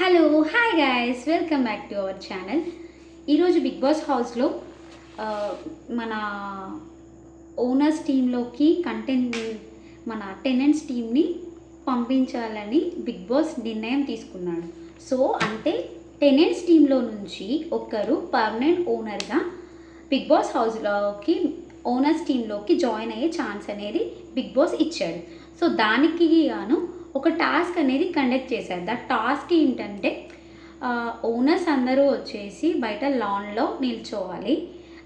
Hello hi guys welcome back to our channel. ఈరోజు big boss హౌస్లో మన owners టీంలోకి మన టెనెంట్స్ టీంని పంపించాలని బిగ్ బాస్ నిర్ణయం తీసుకున్నాడు. సో అంటే టెనెంట్స్ టీంలో నుంచి ఒకరు పర్మనెంట్ ఓనర్గా బిగ్ బాస్ హౌస్లోకి ఓనర్స్ టీంలోకి జాయిన్ అయ్యే ఛాన్స్ అనేది బిగ్ బాస్ ఇచ్చాడు. సో దానికి గాను ఒక టాస్క్ అనేది కండక్ట్ చేశారు. ద టాస్క్ ఏంటంటే ఓనర్స్ అందరూ వచ్చేసి బయట లాన్లో నిల్చోవాలి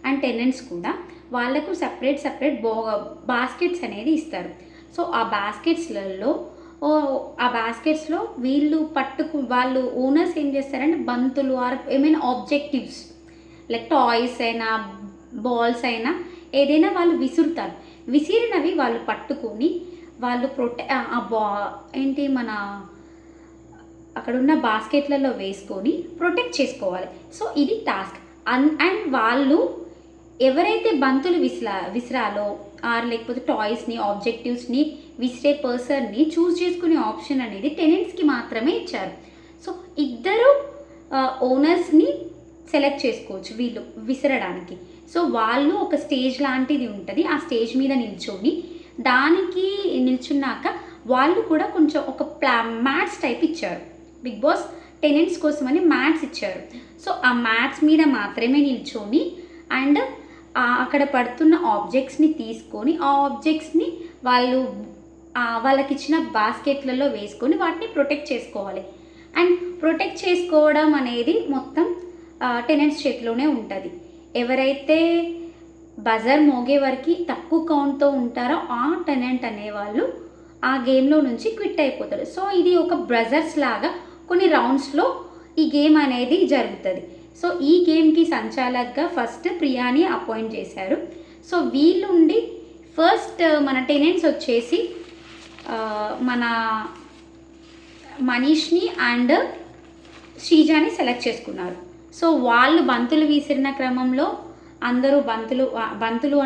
అండ్ టెనెంట్స్ కూడా వాళ్ళకు సపరేట్ బాస్కెట్స్ అనేది ఇస్తారు. సో ఆ బాస్కెట్స్లో వాళ్ళు ఓనర్స్ ఏం చేస్తారంటే బంతులు ఆర్ ఏమైనా ఆబ్జెక్టివ్స్ లైక్ టాయ్స్ అయినా బాల్స్ అయినా ఏదైనా వాళ్ళు విసురుతారు. విసిరినవి వాళ్ళు పట్టుకొని వాళ్ళు మన అక్కడున్న బాస్కెట్లలో వేసుకొని ప్రొటెక్ట్ చేసుకోవాలి. సో ఇది టాస్క్. అండ్ వాళ్ళు ఎవరైతే బంతులు విసిరాలో ఆర్ లేకపోతే టాయ్స్ని ఆబ్జెక్టివ్స్ని విసిరే పర్సన్ని చూస్ చేసుకునే ఆప్షన్ అనేది టెనెంట్స్కి మాత్రమే ఇచ్చారు. సో ఇద్దరు ఓనర్స్ని సెలెక్ట్ చేసుకోవచ్చు వీళ్ళు విసరడానికి. సో వాళ్ళు ఒక స్టేజ్ లాంటిది ఉంటుంది, ఆ స్టేజ్ మీద నిల్చొని దానికి నిల్చున్నాక వాళ్ళు కూడా కొంచెం ఒక మ్యాట్స్ టైప్ ఇచ్చారు. బిగ్ బాస్ టెనెంట్స్ కోసమని మ్యాట్స్ ఇచ్చారు. సో ఆ మ్యాట్స్ మీద మాత్రమే నిల్చొని అండ్ అక్కడ పడుతున్న ఆబ్జెక్ట్స్ని తీసుకొని ఆ ఆబ్జెక్ట్స్ని వాళ్ళకి ఇచ్చిన బాస్కెట్లలో వేసుకొని వాటిని ప్రొటెక్ట్ చేసుకోవాలి. అండ్ ప్రొటెక్ట్ చేసుకోవడం అనేది మొత్తం టెనెంట్స్ చేతిలోనే ఉంటుంది. ఎవరైతే బజర్ మోగే వరకు తక్కువ కౌంట్తో ఉంటారో ఆ టెనెంట్ అనేవాళ్ళు ఆ గేమ్లో నుంచి క్విట్ అయిపోతారు. సో ఇది ఒక బ్రజర్స్ లాగా కొన్ని రౌండ్స్లో ఈ గేమ్ అనేది జరుగుతుంది. సో ఈ గేమ్కి సంచాలకుగా ఫస్ట్ ప్రియాని అపాయింట్ చేశారు. సో వీళ్ళుండి ఫస్ట్ మన టెనెంట్స్ వచ్చేసి మన మనీష్ని అండ్ శ్రీజాని సెలెక్ట్ చేసుకున్నారు. సో వాళ్ళు బంతులు విసిరిన క్రమంలో అందరూ బంతులు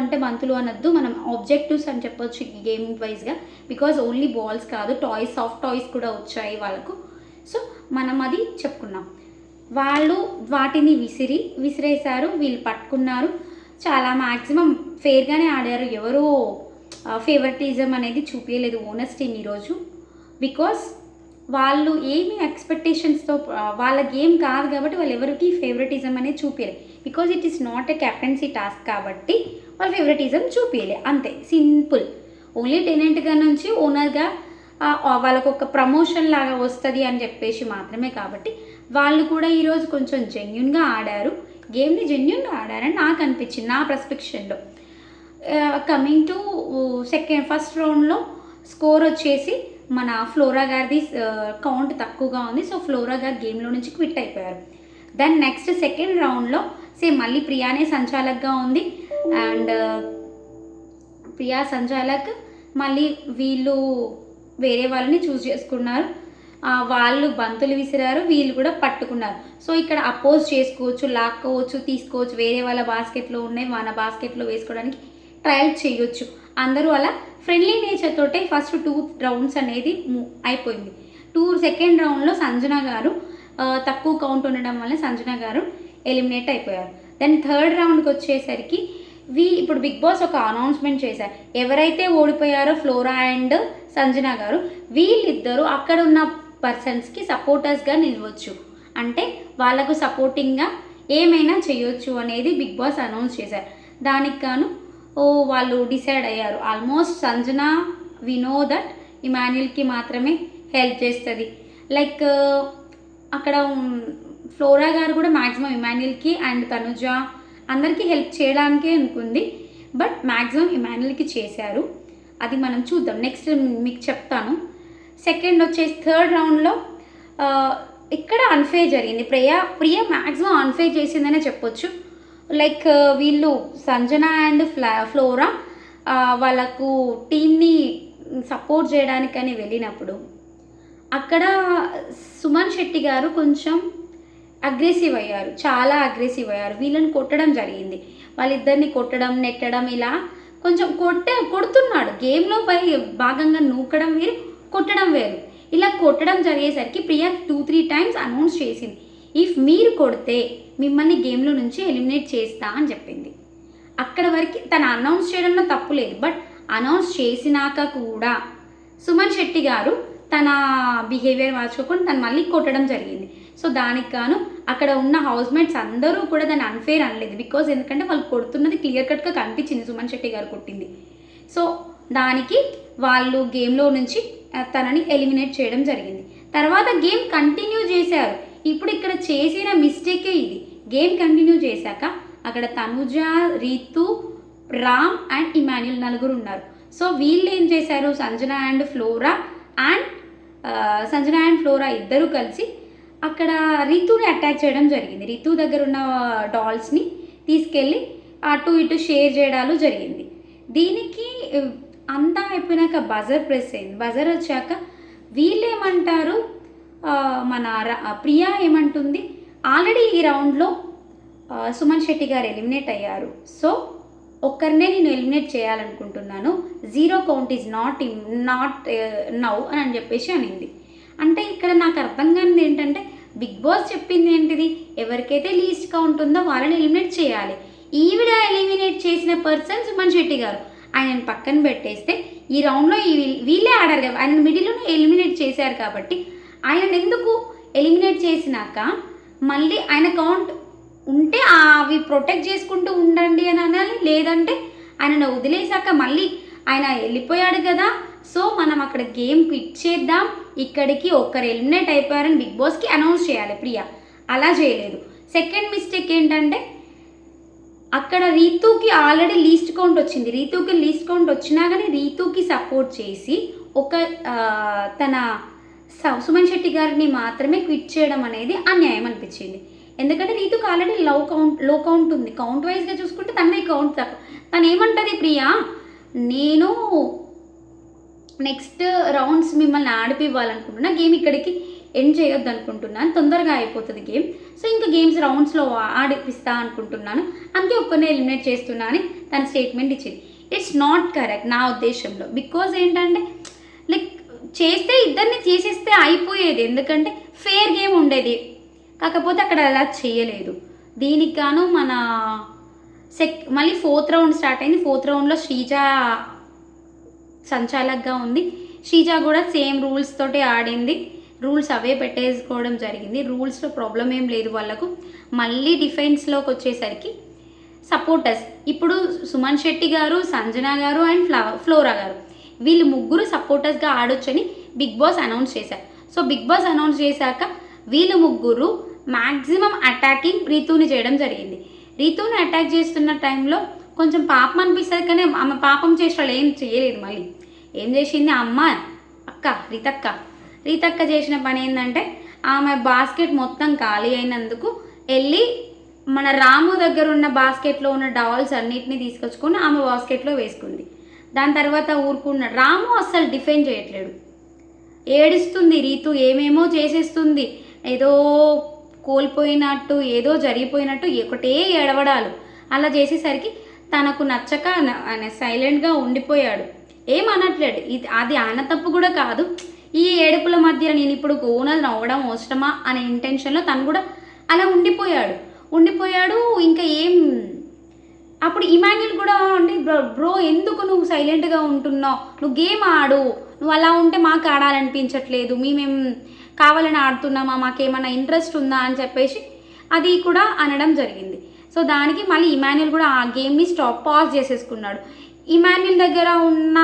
అనొద్దు, మనం ఆబ్జెక్టివ్స్ అని చెప్పొచ్చు గేమ్ వైజ్గా. బికాజ్ ఓన్లీ బాల్స్ కాదు, సాఫ్ట్ టాయ్స్ కూడా వచ్చాయి వాళ్ళకు. సో మనం అది చెప్పుకున్నాం. వాళ్ళు వాటిని విసిరేశారు, వీళ్ళు పట్టుకున్నారు. చాలా మ్యాక్సిమం ఫెయిర్గానే ఆడారు. ఎవరో ఫేవరెటిజం అనేది చూపించలేదు ఓనర్స్ టీమ్ ఈరోజు. బికాస్ వాళ్ళు ఏమి ఎక్స్పెక్టేషన్స్తో వాళ్ళ గేమ్ కాదు కాబట్టి వాళ్ళు ఎవరికి ఫేవరెటిజం అనేది చూపించలేదు. Because it is not a captaincy task కాబట్టి వాళ్ళు ఫేవరెటిజం చూపించలే, అంతే సింపుల్. ఓన్లీ టెనెంట్గా నుంచి ఓనర్గా వాళ్ళకు ఒక ప్రమోషన్ లాగా వస్తుంది అని చెప్పేసి మాత్రమే. కాబట్టి వాళ్ళు కూడా ఈరోజు కొంచెం జెన్యున్గా ఆడారు, గేమ్ని జెన్యున్గా ఆడారని నాకు అనిపించింది నా పర్స్పెక్షన్లో. కమింగ్ టు ఫస్ట్ రౌండ్లో స్కోర్ వచ్చేసి మన ఫ్లోరా గారిది కౌంట్ తక్కువగా ఉంది. సో ఫ్లోరా గారు గేమ్లో నుంచి క్విట్ అయిపోయారు. దెన్ నెక్స్ట్ సెకండ్ రౌండ్లో సేమ్ మళ్ళీ ప్రియానే సంచాలకుగా ఉంది. అండ్ ప్రియా సంచాలక్ మళ్ళీ వీళ్ళు వేరే వాళ్ళని చూస్ చేసుకున్నారు. వాళ్ళు బంతులు విసిరారు, వీళ్ళు కూడా పట్టుకున్నారు. సో ఇక్కడ అపోజ్ చేసుకోవచ్చు, లాక్కోవచ్చు, తీసుకోవచ్చు. వేరే వాళ్ళ బాస్కెట్లో ఉన్నాయి మన బాస్కెట్లో వేసుకోవడానికి ట్రయల్ చేయొచ్చు. అందరూ అలా ఫ్రెండ్లీ నేచర్ తోటే ఫస్ట్ 2 రౌండ్స్ అనేది అయిపోయింది. సెకండ్ రౌండ్లో సంజన గారు తక్కువ కౌంట్ ఉండడం వల్ల సంజన గారు ఎలిమినేట్ అయిపోయారు. దెన్ థర్డ్ రౌండ్కి వచ్చేసరికి ఇప్పుడు బిగ్ బాస్ ఒక అనౌన్స్మెంట్ చేశారు. ఎవరైతే ఓడిపోయారో ఫ్లోరా అండ్ సంజన గారు, వీళ్ళిద్దరూ అక్కడ ఉన్న పర్సన్స్కి సపోర్టర్స్గా నిలవచ్చు, అంటే వాళ్ళకు సపోర్టింగ్గా ఏమైనా చేయొచ్చు అనేది బిగ్ బాస్ అనౌన్స్ చేశారు. దానికి గాను వాళ్ళు డిసైడ్ అయ్యారు. Almost Sanjana we know that ఇమాన్యుల్కి మాత్రమే హెల్ప్ చేస్తుంది. లైక్ అక్కడ ఫ్లోరా గారు కూడా మ్యాక్సిమం ఇమాన్యుల్కి అండ్ తనుజ అందరికీ హెల్ప్ చేయడానికే అనుకుంది, బట్ మ్యాక్సిమం ఇమాన్యుల్కి చేశారు. అది మనం చూద్దాం, నెక్స్ట్ మీకు చెప్తాను. సెకండ్ వచ్చేసి థర్డ్ రౌండ్లో ఇక్కడ అన్ఫేర్ జరిగింది. ప్రియ మ్యాక్సిమం అన్ఫేర్ చేసిందనే చెప్పొచ్చు. లైక్ వీళ్ళు సంజన అండ్ ఫ్లోరా వాళ్ళకు టీమ్ని సపోర్ట్ చేయడానికని వెళ్ళినప్పుడు అక్కడ సుమన్ శెట్టి గారు కొంచెం అగ్రెసివ్ అయ్యారు, చాలా అగ్రెసివ్ అయ్యారు. వీళ్ళని కొట్టడం జరిగింది. వాళ్ళిద్దరిని కొట్టడం, నెట్టడం, ఇలా కొంచెం కొడుతున్నాడు. గేమ్లో భాగంగా నూకడం వేరు, కొట్టడం వేరు. ఇలా కొట్టడం జరిగేసరికి ప్రియా 2-3 టైమ్స్ అనౌన్స్ చేసింది, ఇఫ్ మీరు కొడితే మిమ్మల్ని గేమ్లో నుంచి ఎలిమినేట్ చేస్తా అని చెప్పింది. అక్కడ వరకు తను అనౌన్స్ చేయడంలో తప్పు లేదు, బట్ అనౌన్స్ చేసినాక కూడా సుమన్ శెట్టి గారు తన బిహేవియర్ మార్చుకోకుండా తను మళ్ళీ కొట్టడం జరిగింది. సో దానికి గాను అక్కడ ఉన్న హౌస్ మేట్స్ అందరూ కూడా దాన్ని అన్ఫేర్ అనలేదు, బికాజ్ ఎందుకంటే వాళ్ళు కొడుతున్నది క్లియర్ కట్గా కనిపించింది సుమన్ శెట్టి గారు కొట్టింది. సో దానికి వాళ్ళు గేమ్లో నుంచి తనని ఎలిమినేట్ చేయడం జరిగింది. తర్వాత గేమ్ కంటిన్యూ చేశారు. ఇప్పుడు ఇక్కడ చేసిన మిస్టేకే ఇది. గేమ్ కంటిన్యూ చేశాక అక్కడ తనుజ, రీతు, రామ్ అండ్ ఇమాన్యుల్ నలుగురు ఉన్నారు. సో వీళ్ళు ఏం చేశారు, సంజన అండ్ ఫ్లోరా ఇద్దరు కలిసి అక్కడ రీతుని అటాక్ చేయడం జరిగింది. రీతు దగ్గర ఉన్న డాల్స్ని తీసుకెళ్ళి అటు ఇటు షేర్ చేయడాలు జరిగింది. దీనికి అంతా అయిపోయినాక బజర్ ప్రెస్ అయింది. బజర్ వచ్చాక వీళ్ళేమంటారు, మన ప్రియా ఏమంటుంది, ఆల్రెడీ ఈ రౌండ్లో సుమన్ శెట్టి గారు ఎలిమినేట్ అయ్యారు, సో ఒక్కరినే నేను ఎలిమినేట్ చేయాలనుకుంటున్నాను, 0 కౌంట్ ఈజ్ నాట్ నౌ అని చెప్పేసి అనింది. అంటే ఇక్కడ నాకు అర్థం కానిది ఏంటంటే, బిగ్ బాస్ చెప్పింది ఏంటిది, ఎవరికైతే లీస్ట్ కౌంట్ ఉందో వాళ్ళని ఎలిమినేట్ చేయాలి. ఈవిడ ఎలిమినేట్ చేసిన పర్సన్ సుమన్ శెట్టి గారు. ఆయనను పక్కన పెట్టేస్తే ఈ రౌండ్లో వీళ్ళే ఆడారు కదా, ఆయన మిడిల్లోనే ఎలిమినేట్ చేశారు కాబట్టి ఆయన ఎందుకు ఎలిమినేట్ చేసినాక మళ్ళీ ఆయన కౌంట్ ఉంటే అవి ప్రొటెక్ట్ చేసుకుంటూ ఉండండి అని అనాలి, లేదంటే ఆయన వదిలేసాక మళ్ళీ ఆయన వెళ్ళిపోయాడు కదా, సో మనం అక్కడ గేమ్ క్విట్ చేద్దాం, ఇక్కడికి ఒక్కరు ఎలిమినేట్ అయిపోయారని బిగ్ బాస్కి అనౌన్స్ చేయాలి ప్రియా. అలా చేయలేదు. సెకండ్ మిస్టేక్ ఏంటంటే, అక్కడ రీతుకి ఆల్రెడీ లీస్ట్ కౌంట్ వచ్చింది. రీతుకి లీస్ట్ కౌంట్ వచ్చినా కానీ రీతుకి సపోర్ట్ చేసి తన సుమన్ శెట్టి గారిని మాత్రమే క్విట్ చేయడం అనేది అన్యాయం అనిపించింది. ఎందుకంటే రీతుకి ఆల్రెడీ లో కౌంట్ ఉంది. కౌంట్ వైజ్గా చూసుకుంటే తనది కౌంట్ తక్కువ. తను ఏమంటుంది, ప్రియా నేను నెక్స్ట్ రౌండ్స్ మిమ్మల్ని ఆడిపివ్వాలనుకుంటున్నా, గేమ్ ఇక్కడికి ఎండ్ చేయొద్దు అనుకుంటున్నాను, తొందరగా అయిపోతుంది గేమ్, సో ఇంకా గేమ్స్ రౌండ్స్లో ఆడిపిస్తా అనుకుంటున్నాను, అందుకే ఒక్కరినే ఎలిమినేట్ చేస్తున్నా అని తన స్టేట్మెంట్ ఇచ్చింది. ఇట్స్ నాట్ కరెక్ట్ నా ఉద్దేశంలో. బికాజ్ ఏంటంటే, లైక్ చేస్తే ఇద్దరిని చేసేస్తే అయిపోయేది, ఎందుకంటే ఫేర్ గేమ్ ఉండేది. కాకపోతే అక్కడ అలా చేయలేదు. దీనికి గాను మన మళ్ళీ 4th రౌండ్ స్టార్ట్ అయింది. 4th రౌండ్లో శ్రీజ సంచాలకుగా ఉంది. శ్రీజ కూడా సేమ్ రూల్స్ తోటి ఆడింది. రూల్స్ అవే పెట్టేసుకోవడం జరిగింది. రూల్స్లో ప్రాబ్లం ఏం లేదు వాళ్ళకు. మళ్ళీ డిఫెన్స్లోకి వచ్చేసరికి సపోర్టర్స్ ఇప్పుడు సుమన్ శెట్టి గారు, సంజన గారు అండ్ ఫ్లోరా గారు, వీళ్ళు ముగ్గురు సపోర్టర్స్గా ఆడొచ్చని బిగ్ బాస్ అనౌన్స్ చేశారు. సో బిగ్ బాస్ అనౌన్స్ చేశాక వీళ్ళు ముగ్గురు మ్యాక్సిమం అటాకింగ్ రీతుని చేయడం జరిగింది. రీతుని అటాక్ చేస్తున్న టైంలో కొంచెం పాపం అనిపిస్తుంది, కానీ ఆమె పాపం చేసిన వాళ్ళు ఏం చేయలేదు. మళ్ళీ ఏం చేసింది అమ్మ రీతక్క చేసిన పని ఏంటంటే, ఆమె బాస్కెట్ మొత్తం ఖాళీ అయినందుకు వెళ్ళి మన రాము దగ్గర ఉన్న బాస్కెట్లో ఉన్న డాల్స్ అన్నిటినీ తీసుకొచ్చుకొని ఆమె బాస్కెట్లో వేసుకుంది. దాని తర్వాత ఊరుకున్నాడు. రాము అస్సలు డిఫెండ్ చేయట్లేడు, ఏడుస్తుంది. రీతు ఏమేమో చేసేస్తుంది, ఏదో కోల్పోయినట్టు, ఏదో జరిగిపోయినట్టు ఒకటే ఏడవడాలు. అలా చేసేసరికి తనకు నచ్చక సైలెంట్గా ఉండిపోయాడు, ఏమనట్లేడు. అది ఆయన తప్పు కూడా కాదు. ఈ ఏడుపుల మధ్య నేను ఇప్పుడు ఓనర్ నవ్వడం అవసరమా అనే ఇంటెన్షన్లో తను కూడా అలా ఉండిపోయాడు. ఇంకా ఏం అప్పుడు ఇమాన్యుల్ కూడా అండి, బ్రో ఎందుకు నువ్వు సైలెంట్గా ఉంటున్నావు, నువ్వు గేమ్ ఆడు, నువ్వు అలా ఉంటే మాకు ఆడాలనిపించట్లేదు, మేమేం కావాలని ఆడుతున్నామా, మాకేమన్నా ఇంట్రెస్ట్ ఉందా అని చెప్పేసి అది కూడా అనడం జరిగింది. సో దానికి మళ్ళీ ఇమాన్యుల్ కూడా ఆ గేమ్ని పాజ్ చేసేసుకున్నాడు. ఇమాన్యుల్ దగ్గర ఉన్న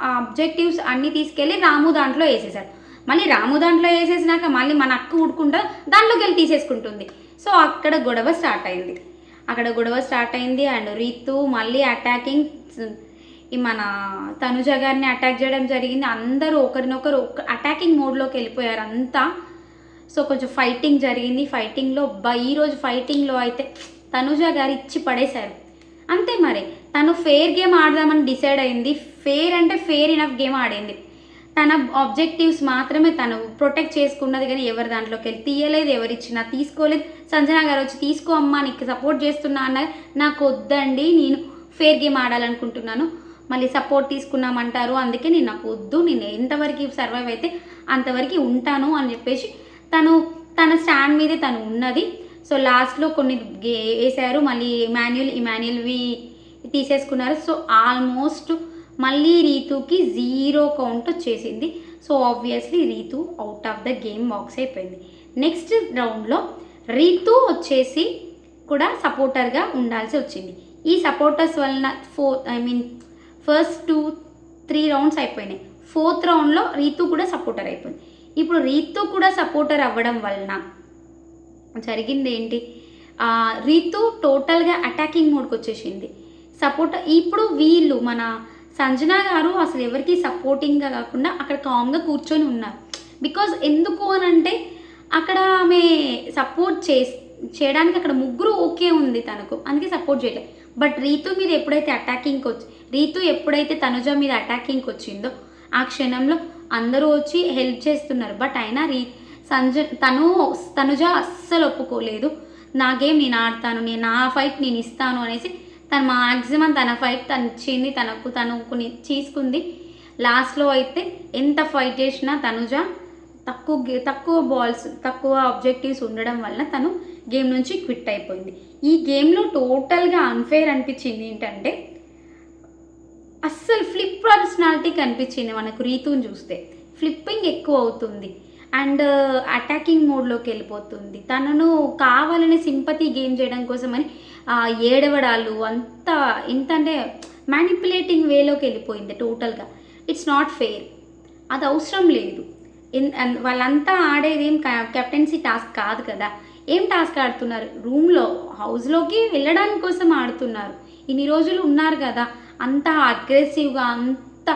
అబ్జెక్టివ్స్ అన్నీ తీసుకెళ్ళి రాము దాంట్లో వేసేసాడు. మళ్ళీ రాము దాంట్లో వేసేసినాక మళ్ళీ మన అక్క ఊడుకుంటా దాంట్లోకి వెళ్ళి తీసేసుకుంటుంది. సో అక్కడ గొడవ స్టార్ట్ అయింది. అండ్ రీతు మళ్ళీ అటాకింగ్ మన తనుజ గారిని అటాక్ చేయడం జరిగింది. అందరూ ఒకరినొకరు అటాకింగ్ మోడ్లోకి వెళ్ళిపోయారు అంతా. సో కొంచెం ఫైటింగ్ జరిగింది. ఫైటింగ్లో ఈరోజు ఫైటింగ్లో అయితే తనుజ గారు ఇచ్చి పడేశారు. అంతే, మరి తను ఫెయిర్ గేమ్ ఆడదామని డిసైడ్ అయింది. ఫెయిర్ అంటే ఫెయిర్ ఇనఫ్ గేమ్ ఆడింది. తన ఆబ్జెక్టివ్స్ మాత్రమే తను ప్రొటెక్ట్ చేసుకున్నది, కానీ ఎవరి దాంట్లోకి వెళ్ళి తీయలేదు, ఎవరిచ్చినా తీసుకోలేదు. సంజన గారు వచ్చి తీసుకో అమ్మా, నీకు సపోర్ట్ చేస్తున్నా అన్నది, నాకు వద్దండి, నేను ఫెయిర్ గేమ్ ఆడాలనుకుంటున్నాను, మళ్ళీ సపోర్ట్ తీసుకున్నామంటారు, అందుకే నాకు వద్దు, నేను ఎంతవరకు సర్వైవ్ అయితే అంతవరకు ఉంటాను అని చెప్పేసి తన స్టాండ్ మీదే తను ఉన్నది. సో లాస్ట్లో కొన్ని వేసారు, మళ్ళీ ఇమాన్యుయల్వి తీసేసుకున్నారు. సో ఆల్మోస్ట్ మళ్ళీ రీతుకి 0 కౌంట్ వచ్చేసింది. So obviously Ritu out of the game box అయిపోయింది. నెక్స్ట్ రౌండ్లో రీతు వచ్చేసి కూడా సపోర్టర్గా ఉండాల్సి వచ్చింది. ఈ సపోర్టర్స్ వలన ఫస్ట్ 2-3 రౌండ్స్ అయిపోయినాయి. 4th రౌండ్లో రీతు కూడా సపోర్టర్ అయిపోయింది. ఇప్పుడు రీతు కూడా సపోర్టర్ అవ్వడం వలన జరిగింది ఏంటి, రీతు టోటల్గా అటాకింగ్ మోడ్కి వచ్చేసింది. ఇప్పుడు వీళ్ళు మన సంజన గారు అసలు ఎవరికి సపోర్టింగ్గా కాకుండా అక్కడ కామ్గా కూర్చొని ఉన్నారు. బికాజ్ ఎందుకు అని అంటే అక్కడ ఆమె సపోర్ట్ చేయడానికి అక్కడ ముగ్గురు ఓకే ఉంది తనకు, అందుకే సపోర్ట్ చేయలేదు. బట్ రీతు మీద ఎప్పుడైతే తనుజ మీద అటాకింగ్కి వచ్చిందో ఆ క్షణంలో అందరూ వచ్చి హెల్ప్ చేస్తున్నారు. బట్ అయినా తనుజ అస్సలు ఒప్పుకోలేదు. నా గేమ్ నేను ఆడతాను, నా ఫైట్ నేను ఇస్తాను అనేసి తను మ్యాక్సిమం తన ఫైట్ తను ఇచ్చింది, తను తీసుకుంది. లాస్ట్లో అయితే ఎంత ఫైట్ చేసినా తనుజ తక్కువ బాల్స్, తక్కువ ఆబ్జెక్టివ్స్ ఉండడం వలన తను గేమ్ నుంచి క్విట్ అయిపోయింది. ఈ గేమ్లో టోటల్గా అన్ఫేర్ అనిపించింది ఏంటంటే అస్సలు ఫ్లిప్ పర్సనాలిటీ కనిపించింది మనకు. రీతుని చూస్తే ఫ్లిప్పింగ్ ఎక్కువ అవుతుంది అండ్ అటాకింగ్ మోడ్లోకి వెళ్ళిపోతుంది. తనను కావాలని సింపతి గేమ్ చేయడం కోసమని ఏడవడాలు అంతా అంటే మ్యానిపులేటింగ్ వేలోకి వెళ్ళిపోయింది టోటల్గా. ఇట్స్ నాట్ ఫెయిర్, అది అవసరం లేదు. వాళ్ళంతా ఆడేది ఏం కెప్టెన్సీ టాస్క్ కాదు కదా. ఏం టాస్క్ ఆడుతున్నారు, హౌస్లోకి వెళ్ళడానికి కోసం ఆడుతున్నారు. ఇన్ని రోజులు ఉన్నారు కదా, అంత అగ్రెసివ్గా అంత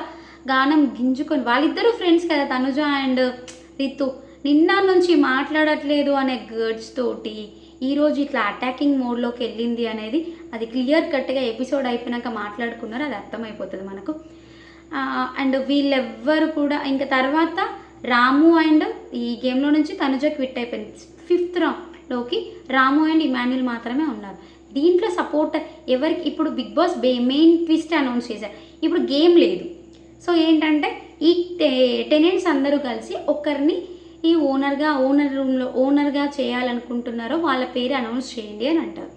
గానం గింజుకొని, వాళ్ళిద్దరూ ఫ్రెండ్స్ కదా తనుజ అండ్ రితు. నిన్న నుంచి మాట్లాడట్లేదు అనే గర్డ్స్ తోటి ఈరోజు ఇట్లా అటాకింగ్ మోడ్లోకి వెళ్ళింది అనేది అది క్లియర్ కట్గా ఎపిసోడ్ అయిపోయినాక మాట్లాడుకున్నారు, అది అర్థమైపోతుంది మనకు. అండ్ వీళ్ళెవ్వరు కూడా ఇంకా తర్వాత రాము అండ్ ఈ గేమ్లో నుంచి తనుజ క్విట్ అయిపోయింది. 5th రౌండ్లోకి రాము అండ్ ఇమాన్యుల్ మాత్రమే ఉన్నారు. దీంట్లో సపోర్టర్ ఎవరికి, ఇప్పుడు Bigg Boss main twist announce చేశారు. ఇప్పుడు గేమ్ లేదు. సో ఏంటంటే ఈ టెనెంట్స్ అందరూ కలిసి ఒకరిని ఈ ఓనర్గా చేయాలనుకుంటున్నారో వాళ్ళ పేరు అనౌన్స్ చేయండి అని అంటారు.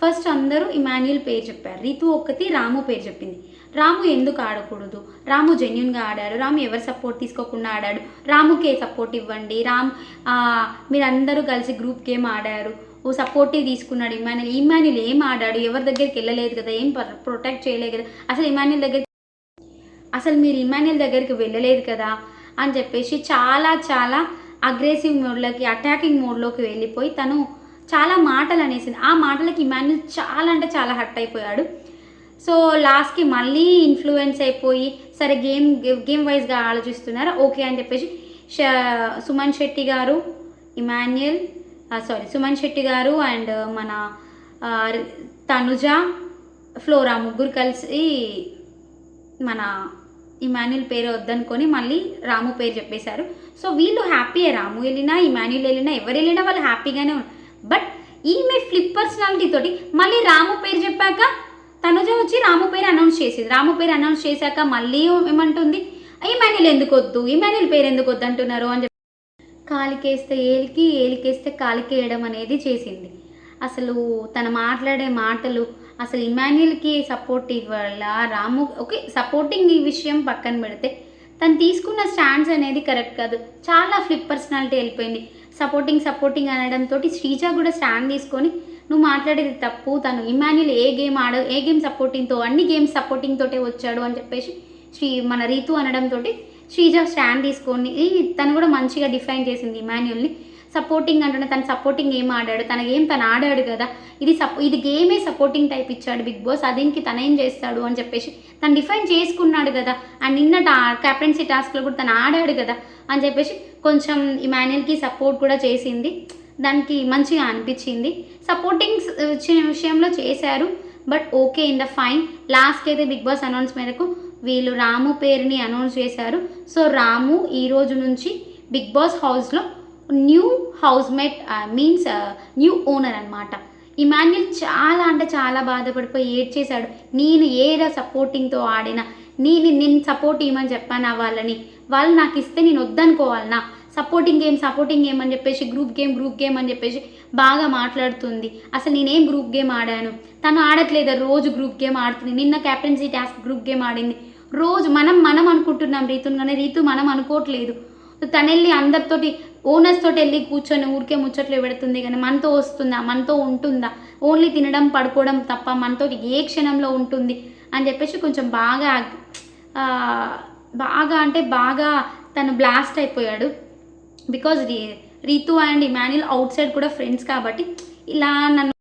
ఫస్ట్ అందరూ ఇమాన్యుల్ పేరు చెప్పారు. రీతు ఒక్కటి రాము పేరు చెప్పింది. రాము ఎందుకు ఆడకూడదు, రాము జెన్యున్గా ఆడాడు, రాము ఎవరు సపోర్ట్ తీసుకోకుండా ఆడాడు, రాముకే సపోర్ట్ ఇవ్వండి, మీరందరూ కలిసి గ్రూప్ గేమ్ ఆడారు, సపోర్టివ్ తీసుకున్నాడు ఇమాన్యుల్ ఏం ఆడాడు, ఎవరి దగ్గరికి వెళ్ళలేదు కదా, ఏం ప్రొటెక్ట్ చేయలేదు కదా, అసలు మీరు ఇమాన్యుల్ దగ్గరికి వెళ్ళలేదు కదా అని చెప్పేసి చాలా అగ్రెసివ్ మోడ్లోకి, అటాకింగ్ మోడ్లోకి వెళ్ళిపోయి తను చాలా మాటలు అనేసింది. ఆ మాటలకి ఇమాన్యుల్ చాలా అంటే చాలా హర్ట్ అయిపోయాడు. సో లాస్ట్కి మళ్ళీ ఇన్ఫ్లుయెన్స్ అయిపోయి సరే గేమ్ వైజ్గా ఆలోచిస్తున్నారు ఓకే అని చెప్పేసి సుమన్ శెట్టి గారు అండ్ మన తనుజ, ఫ్లోరా ముగ్గురు కలిసి మన ఇమాన్యుల్ పేరు వద్దనుకొని మళ్ళీ రాము పేరు చెప్పేశారు. సో వీళ్ళు హ్యాపీయే, రాము వెళ్ళినా ఇమాన్యుల్ వెళ్ళినా ఎవరు వెళ్ళినా వాళ్ళు హ్యాపీగానే ఉన్నారు. బట్ ఈమె ఫ్లిప్ పర్సనాలిటీ తోటి మళ్ళీ రాము పేరు చెప్పాక తనుజ వచ్చి రాము పేరు అనౌన్స్ చేసింది. రాము పేరు అనౌన్స్ చేశాక మళ్ళీ ఏమంటుంది, ఇమాన్యుల్ ఎందుకు వద్దు, ఇమాన్యుల్ పేరు ఎందుకు వద్దు అంటున్నారు అని చెప్పి కాలికేస్తే ఏలికేస్తే కాలికేయడం అనేది చేసింది. అసలు తను మాట్లాడే మాటలు, అసలు ఇమాన్యుల్కి సపోర్ట్ ఇవ్వాల రాము ఓకే సపోర్టింగ్ ఈ విషయం పక్కన పెడితే తను తీసుకున్న స్టాండ్స్ అనేది కరెక్ట్ కాదు. చాలా ఫ్లిప్ పర్సనాలిటీ వెళ్ళిపోయింది. సపోర్టింగ్ అనడంతో శ్రీజ కూడా స్టాండ్ తీసుకొని నువ్వు మాట్లాడేది తప్పు, తను ఇమాన్యుల్ ఏ గేమ్ సపోర్టింగ్తో అన్ని గేమ్స్ సపోర్టింగ్ తోటే వచ్చాడు అని చెప్పేసి మన రీతు అనడంతో శ్రీజ స్టాండ్ తీసుకొని తను కూడా మంచిగా డిఫైన్ చేసింది ఇమాన్యుల్ని. సపోర్టింగ్ అంటున్నా, తను సపోర్టింగ్ ఏం ఆడాడు, తన గేమ్ తను ఆడాడు కదా, ఇది గేమే సపోర్టింగ్ టైప్ ఇచ్చాడు బిగ్ బాస్, అదేంటి తనేం చేస్తాడు అని చెప్పేసి తను డిఫైన్ చేసుకున్నాడు కదా. అండ్ నిన్న కెప్టెన్సీ టాస్క్లో కూడా తను ఆడాడు కదా అని చెప్పేసి కొంచెం ఇమాన్యుల్కి సపోర్ట్ కూడా చేసింది. దానికి మంచిగా అనిపించింది. సపోర్టింగ్ విషయంలో చేశారు but okay in the fine. లాస్ట్కి అయితే బిగ్ బాస్ అనౌన్స్ మేరకు వీళ్ళు రాము పేరుని అనౌన్స్ చేశారు. సో రాము ఈ రోజు నుంచి బిగ్ బాస్ హౌస్లో new housemate means new owner అనమాట. ఇమాన్యుల్ చాలా అంటే చాలా బాధపడిపోయి ఏడ్చేశాడు. నేను సపోర్టింగ్తో ఆడినా నేను సపోర్ట్ ఇవ్వమని చెప్పాను వాళ్ళని, వాళ్ళు నాకు ఇస్తే నేను వద్దనుకోవాలనా? సపోర్టింగ్ గేమ్ అని చెప్పేసి గ్రూప్ గేమ్ అని చెప్పేసి బాగా మాట్లాడుతుంది. అసలు నేనేం గ్రూప్ గేమ్ ఆడాను? తను ఆడట్లేదు, రోజు గ్రూప్ గేమ్ ఆడుతుంది. నిన్న క్యాప్టెన్సీ టాస్క్ గ్రూప్ గేమ్ ఆడింది. రోజు మనం అనుకుంటున్నాం రీతుని, కానీ రీతు మనం అనుకోవట్లేదు. తను వెళ్ళి అందరితోటి ఓనర్స్ తోటి వెళ్ళి కూర్చొని ఊరికే ముచ్చట్లు పెడుతుంది, కానీ మనతో వస్తుందా, మనతో ఉంటుందా, ఓన్లీ తినడం పడుకోవడం తప్ప మనతో ఏ క్షణంలో ఉంటుంది అని చెప్పేసి కొంచెం బాగా తను బ్లాస్ట్ అయిపోయాడు. Because Ritu and Emmanuel outside కూడా ఫ్రెండ్స్ కాబట్టి ఇలా నన్ను.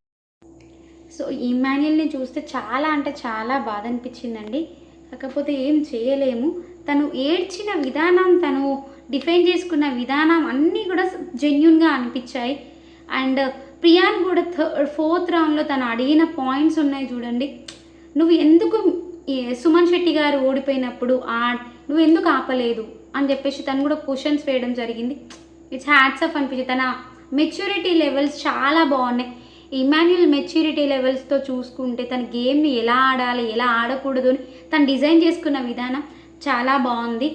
సో ఇమాన్యుల్ని చూస్తే చాలా బాధ అనిపించిందండి. కాకపోతే ఏం చేయలేము. తను ఏడ్చిన విధానం, తను డిఫైన్ చేసుకున్న విధానం అన్నీ కూడా జెన్యున్గా అనిపించాయి. అండ్ ప్రియాన్ కూడా 4th రౌండ్లో తను అడిగిన పాయింట్స్ ఉన్నాయి చూడండి. నువ్వు ఎందుకు సుమన్ శెట్టి గారు ఓడిపోయినప్పుడు నువ్వు ఎందుకు ఆపలేదు అని చెప్పేసి తను కూడా క్వశ్చన్స్ వేయడం జరిగింది. ఇట్స్ హ్యాట్స్ ఆఫ్ అనిపించింది. తన మెచ్యూరిటీ లెవెల్స్ చాలా బాగున్నాయి. ఇమాన్యుల్ మెచ్యూరిటీ లెవెల్స్తో చూసుకుంటే తన గేమ్ని ఎలా ఆడాలి, ఎలా ఆడకూడదు అని తను డిజైన్ చేసుకున్న విధానం చాలా బాగుంది.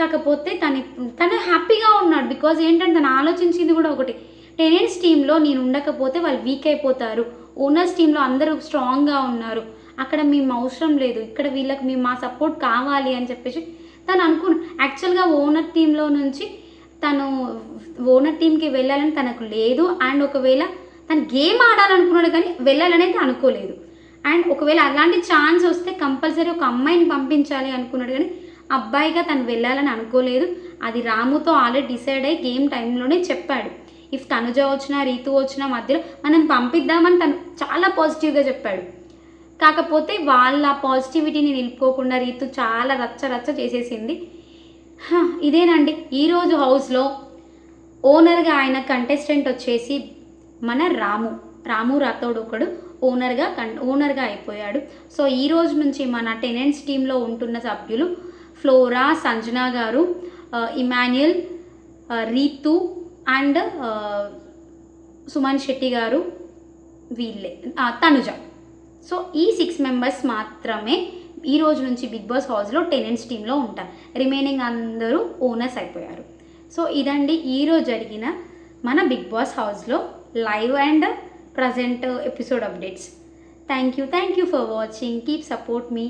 కాకపోతే తను హ్యాపీగా ఉన్నాడు. బికాజ్ ఏంటంటే తను ఆలోచించింది కూడా ఒకటి, టెనెంట్స్ టీంలో నేను ఉండకపోతే వాళ్ళు వీక్ అయిపోతారు, ఓనర్స్ టీంలో అందరూ స్ట్రాంగ్గా ఉన్నారు, అక్కడ మేము అవసరం లేదు, ఇక్కడ వీళ్ళకి మా సపోర్ట్ కావాలి అని చెప్పేసి తను యాక్చువల్గా ఓనర్ టీంలో నుంచి తను ఓనర్ టీంకి వెళ్ళాలని తనకు లేదు. అండ్ ఒకవేళ తను గేమ్ ఆడాలనుకున్నాడు కానీ వెళ్ళాలనేది అనుకోలేదు. అండ్ ఒకవేళ అలాంటి ఛాన్స్ వస్తే కంపల్సరీ ఒక అమ్మాయిని పంపించాలి అనుకున్నాడు, కానీ అబ్బాయిగా తను వెళ్ళాలని అనుకోలేదు. అది రాముతో ఆల్రెడీ డిసైడ్ అయ్యి గేమ్ టైంలోనే చెప్పాడు. ఇఫ్ తనుజ వచ్చినా రీతు వచ్చినా మధ్యలో మనం పంపిద్దామని తను చాలా పాజిటివ్గా చెప్పాడు. కాకపోతే వాళ్ళ పాజిటివిటీని నిలుపుకోకుండా రీతు చాలా రచ్చ చేసేసింది. ఇదేనండి ఈరోజు హౌస్లో ఓనర్గా ఆయన కంటెస్టెంట్ వచ్చేసి మన రాము రాథోడ్ ఒకడు ఓనర్గా అయిపోయాడు. సో ఈ రోజు నుంచి మన టెనెంట్స్ టీంలో ఉంటున్న సభ్యులు ఫ్లోరా, సంజన గారు, ఇమాన్యుల్, రీతు అండ్ సుమన్ శెట్టి గారు, వీళ్ళే తనుజ. సో ఈ 6 మెంబర్స్ మాత్రమే ఈ రోజు నుంచి బిగ్ బాస్ హౌస్లో టెనెంట్స్ టీంలో ఉంటారు. రిమైనింగ్ అందరూ ఓనర్స్ అయిపోయారు. సో ఇదండి ఈరోజు జరిగిన మన బిగ్ బాస్ హౌస్లో live and present episode updates. Thank you for watching. Keep support me.